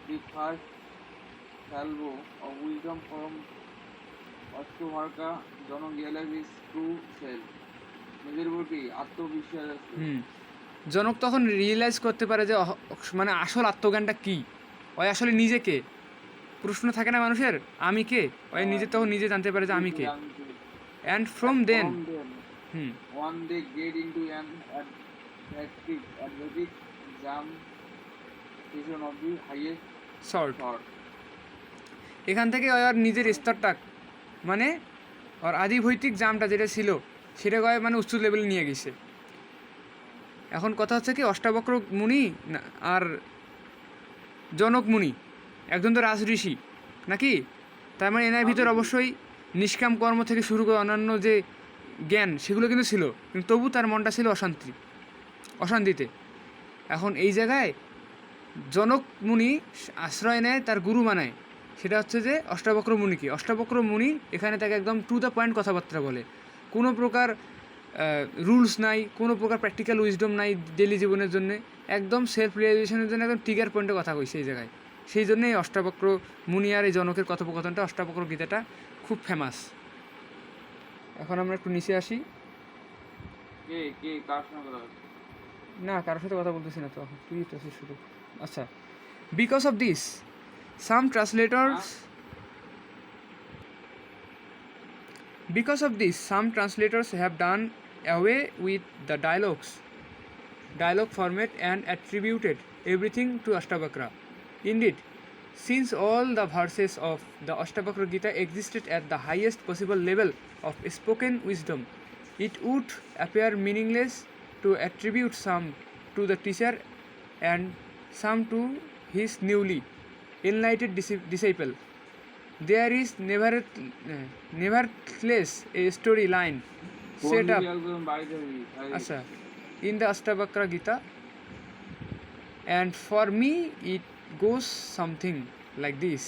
The first salvo of wisdom from Ashtomarka Jono realized his true self. নিজের প্রতি আত্মবিশ্বাস আছে। জনক তখন রিয়েলাইজ করতে পারে যে মানে আসল আত্মজ্ঞানটা কী, ওই আসলে নিজেকে প্রশ্ন থাকে না মানুষের, আমি কে, ওই নিজে তখন নিজে জানতে পারে যে আমি কে। And from then one day get into an advanced jump station of the highest sort. sort. এখান থেকে ওর নিজের স্তরটা মানে ওর আদিভৌতিক জামটা যেটা ছিল সেটাকে মানে উচ্চ লেভেলে নিয়ে গেছে। এখন কথা হচ্ছে কি, অষ্টাবক্র মুনি আর জনক মুনি একজন তো রাজঋষি নাকি, তার মানে এনার ভিতর অবশ্যই নিষ্কাম কর্ম থেকে শুরু করে অন্যান্য যে জ্ঞান সেগুলো কিন্তু ছিল, কিন্তু তবু তার মনটা ছিল অশান্তিতে। এখন এই জায়গায় জনক মুনি আশ্রয় নেয়, তার গুরু মানায়, সেটা হচ্ছে যে অষ্টাবক্র মুনিকে। অষ্টাবক্র মুনি এখানে তাকে একদম টু দ্য পয়েন্ট কথাবার্তা বলে, কোনো প্রকার রুলস নাই, কোনো প্রকার প্র্যাকটিক্যাল উইজডম নাই ডেলি জীবনের জন্য, একদম সেলফ রিয়েলাইজেশনের জন্য একদম ট্রিগার পয়েন্টে কথা কইছে এই জায়গায়। সেই জন্যই অষ্টাবক্র মুনি আর এই জনকের কথোপকথনটা, অষ্টাবক্র গীতাটা খুব ফেমাস। এখন আমরা একটু নিচে আসি। না, কারোর সাথে কথা বলতেছি না তো, তুই আছিস শুধু। আচ্ছা, because of this some translators have done away with the dialogue format and attributed everything to Ashtavakra. Indeed, since all the verses of the Ashtavakra Gita existed at the highest possible level of spoken wisdom, it would appear meaningless to attribute some to the teacher and some to his newly enlightened disciple. There is nevertheless a storyline set up in the Ashtavakra Gita, and for me it goes something like this.